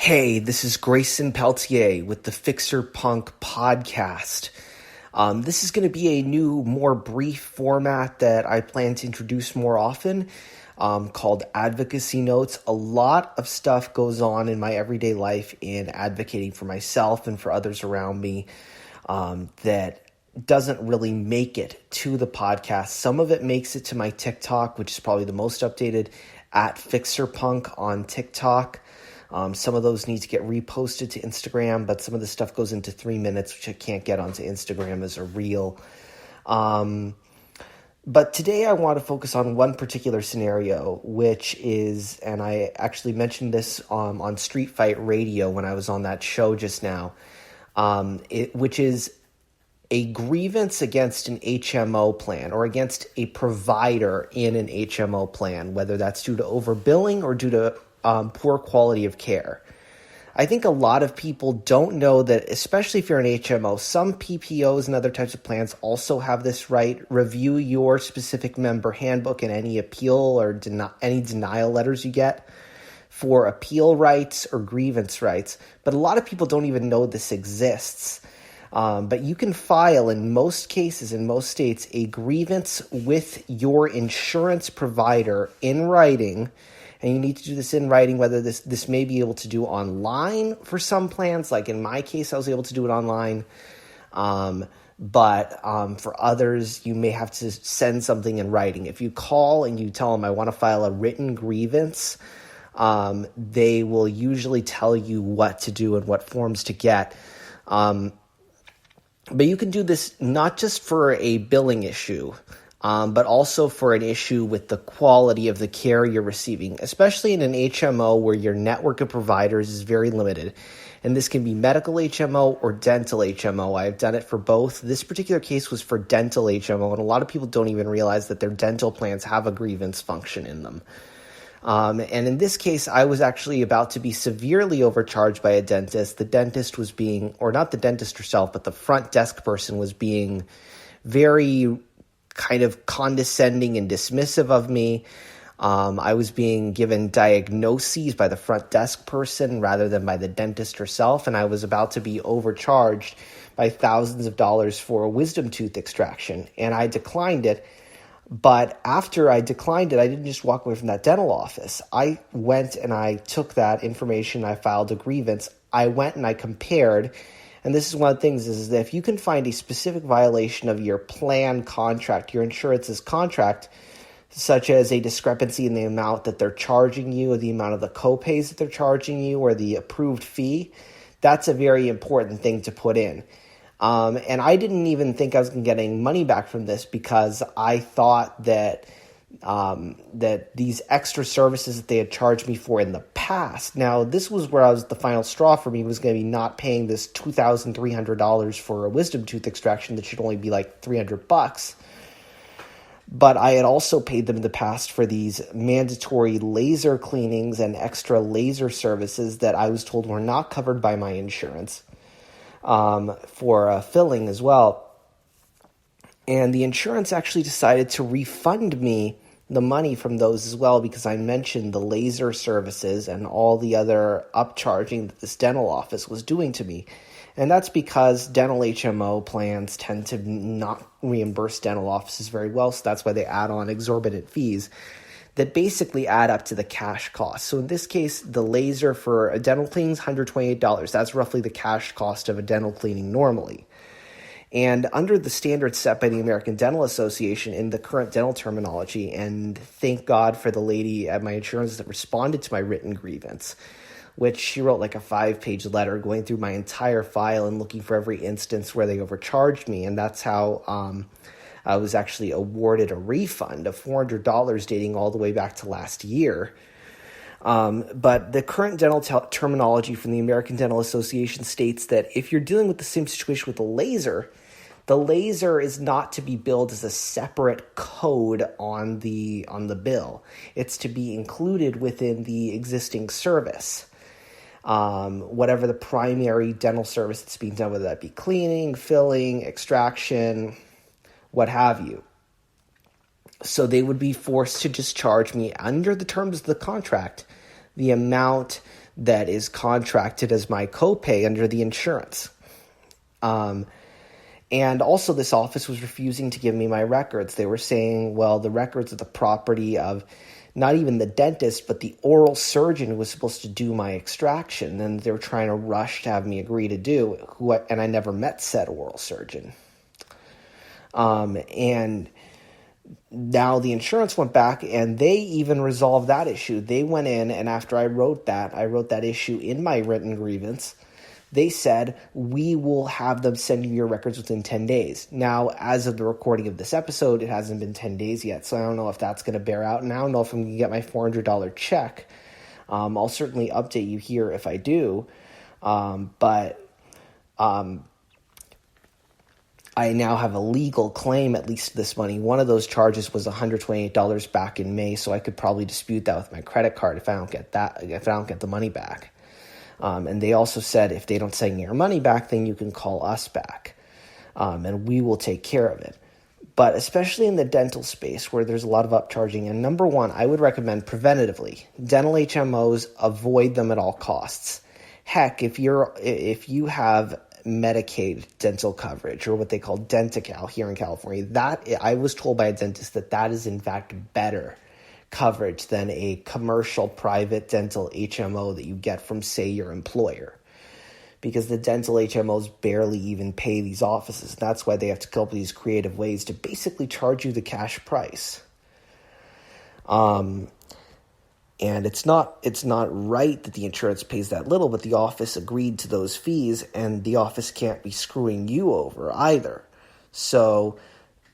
Hey, this is Grayson Peltier with the Fixer Punk podcast. This is going to be a new, more brief format that I plan to introduce more often, called Advocacy Notes. A lot of stuff goes on in my everyday life in advocating for myself and for others around me that doesn't really make it to the podcast. Some of it makes it to my TikTok, which is probably the most updated, at Fixer Punk on TikTok. Some of those need to get reposted to Instagram, but some of the stuff goes into 3 minutes, which I can't get onto Instagram as a reel. But today I want to focus on one particular scenario, which is, and I actually mentioned this on Street Fight Radio when I was on that show just now, which is a grievance against an HMO plan or against a provider in an HMO plan, whether that's due to overbilling or due to poor quality of care. I think a lot of people don't know that, especially if you're an HMO, some PPOs and other types of plans also have this right. Review your specific member handbook and any appeal or any denial letters you get for appeal rights or grievance rights. But a lot of people don't even know this exists. But you can file, in most cases, in most states, a grievance with your insurance provider in writing. And you need to do this in writing, whether this may be able to do online for some plans. Like in my case, I was able to do it online. But for others, you may have to send something in writing. If you call and you tell them, I want to file a written grievance, they will usually tell you what to do and what forms to get. But you can do this not just for a billing issue, but also for an issue with the quality of the care you're receiving, especially in an HMO where your network of providers is very limited. And this can be medical HMO or dental HMO. I've done it for both. This particular case was for dental HMO, and a lot of people don't even realize that their dental plans have a grievance function in them. And in this case, I was actually about to be severely overcharged by a dentist. The dentist was being, or not the dentist herself, but the front desk person was being very kind of condescending and dismissive of me. I was being given diagnoses by the front desk person rather than by the dentist herself, and I was about to be overcharged by thousands of dollars for a wisdom tooth extraction, and I declined it. But after I declined it, I didn't just walk away from that dental office. I went and I took that information, I filed a grievance, I went and I compared. And this is one of the things is that if you can find a specific violation of your plan contract, your insurance's contract, such as a discrepancy in the amount that they're charging you or the amount of the copays that they're charging you or the approved fee, that's a very important thing to put in. And I didn't even think I was going to get any money back from this because I thought that that these extra services that they had charged me for in the past. Now, this was where the final straw for me was going to be not paying this $2,300 for a wisdom tooth extraction that should only be like $300. But I had also paid them in the past for these mandatory laser cleanings and extra laser services that I was told were not covered by my insurance. For filling as well. And the insurance actually decided to refund me the money from those as well because I mentioned the laser services and all the other upcharging that this dental office was doing to me. And that's because dental HMO plans tend to not reimburse dental offices very well, so that's why they add on exorbitant fees that basically add up to the cash cost. So in this case, the laser for a dental cleaning is $128. That's roughly the cash cost of a dental cleaning normally. And under the standards set by the American Dental Association in the current dental terminology, and thank God for the lady at my insurance that responded to my written grievance, which she wrote like a 5-page letter going through my entire file and looking for every instance where they overcharged me. And that's how I was actually awarded a refund of $400 dating all the way back to last year. But the current dental terminology from the American Dental Association states that if you're dealing with the same situation with the laser is not to be billed as a separate code on the bill. It's to be included within the existing service. Whatever the primary dental service that's being done, whether that be cleaning, filling, extraction, what have you. So they would be forced to just charge me under the terms of the contract the amount that is contracted as my copay under the insurance. And also this office was refusing to give me my records. They were saying, well, the records are the property of not even the dentist, but the oral surgeon who was supposed to do my extraction. And they were trying to rush to have me agree to do, and I never met said oral surgeon. And now the insurance went back and they even resolved that issue. They went in, and after I wrote that issue in my written grievance. They said, we will have them send you your records within 10 days. Now, as of the recording of this episode, it hasn't been 10 days yet, so I don't know if that's going to bear out. And I don't know if I'm going to get my $400 check. I'll certainly update you here if I do. But I now have a legal claim, at least this money. One of those charges was $128 back in May, so I could probably dispute that with my credit card if I don't get the money back. And they also said if they don't send your money back, then you can call us back, and we will take care of it. But especially in the dental space where there's a lot of upcharging, and number one, I would recommend preventatively. Dental HMOs, avoid them at all costs. Heck, if you have Medicaid dental coverage, or what they call Denti-Cal here in California, that I was told by a dentist that is in fact better coverage than a commercial private dental HMO that you get from, say, your employer. Because the dental HMOs barely even pay these offices. That's why they have to come up with these creative ways to basically charge you the cash price. And it's not right that the insurance pays that little, but the office agreed to those fees, and the office can't be screwing you over either. So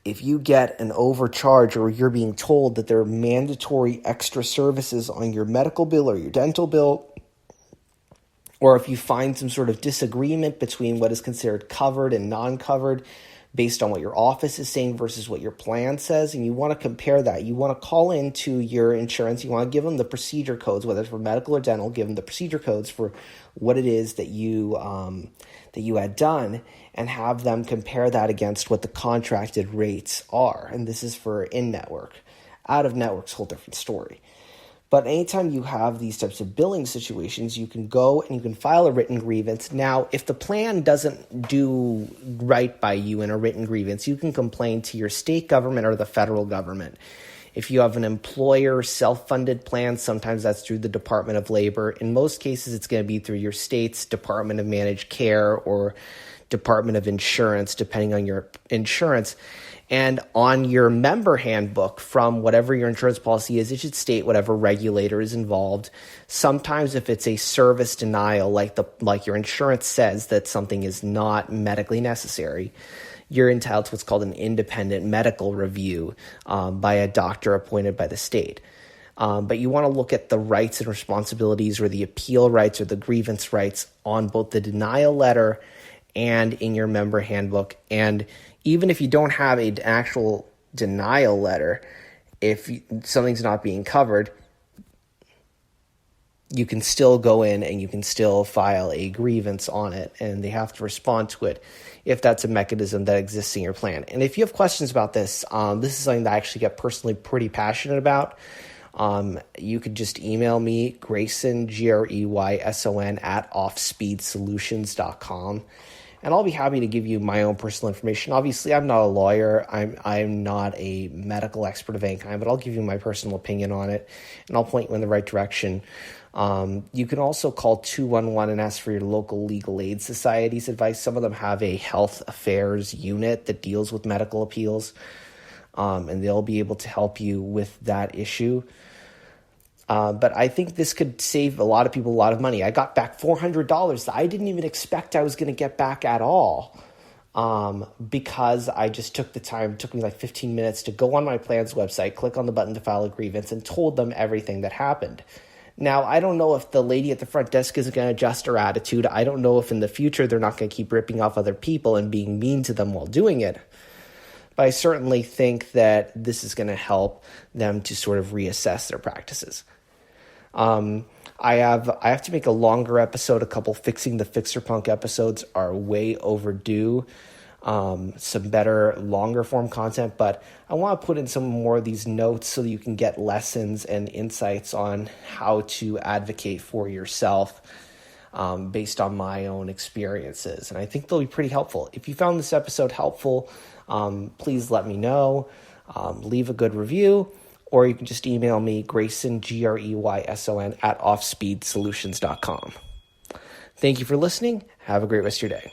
if you get an overcharge, or you're being told that there are mandatory extra services on your medical bill or your dental bill, or if you find some sort of disagreement between what is considered covered and non-covered based on what your office is saying versus what your plan says, and you want to compare that, you want to call into your insurance, you want to give them the procedure codes, whether it's for medical or dental, give them the procedure codes for what it is that you had done, and have them compare that against what the contracted rates are. And this is for in-network. Out-of-network's a whole different story. But anytime you have these types of billing situations, you can go and you can file a written grievance. Now, if the plan doesn't do right by you in a written grievance, you can complain to your state government or the federal government. If you have an employer self-funded plan, sometimes that's through the Department of Labor. In most cases, it's going to be through your state's Department of Managed Care or Department of Insurance, depending on your insurance. And on your member handbook from whatever your insurance policy is, it should state whatever regulator is involved. Sometimes if it's a service denial, like your insurance says that something is not medically necessary, you're entitled to what's called an independent medical review by a doctor appointed by the state. But you want to look at the rights and responsibilities, or the appeal rights or the grievance rights, on both the denial letter and in your member handbook. And even if you don't have an actual denial letter, if something's not being covered, you can still go in and you can still file a grievance on it, and they have to respond to it if that's a mechanism that exists in your plan. And if you have questions about this, this is something that I actually get personally pretty passionate about. You could just email me, Grayson, Greyson, at offspeedsolutions.com. And I'll be happy to give you my own personal information. Obviously, I'm not a lawyer. I'm not a medical expert of any kind, but I'll give you my personal opinion on it, and I'll point you in the right direction. You can also call 211 and ask for your local legal aid society's advice. Some of them have a health affairs unit that deals with medical appeals, and they'll be able to help you with that issue. But I think this could save a lot of people a lot of money. I got back $400 that I didn't even expect I was going to get back at all, because I just took the time. It took me like 15 minutes to go on my plan's website, click on the button to file a grievance, and told them everything that happened. Now, I don't know if the lady at the front desk is going to adjust her attitude. I don't know if in the future they're not going to keep ripping off other people and being mean to them while doing it. But I certainly think that this is going to help them to sort of reassess their practices. I have to make a longer episode. A couple Fixing the Fixer Punk episodes are way overdue. some better longer form content, but I want to put in some more of these notes so that you can get lessons and insights on how to advocate for yourself based on my own experiences. And I think they'll be pretty helpful. If you found this episode helpful, please let me know. Leave a good review, or you can just email me, Grayson, Greyson, @offspeedsolutions.com. Thank you for listening. Have a great rest of your day.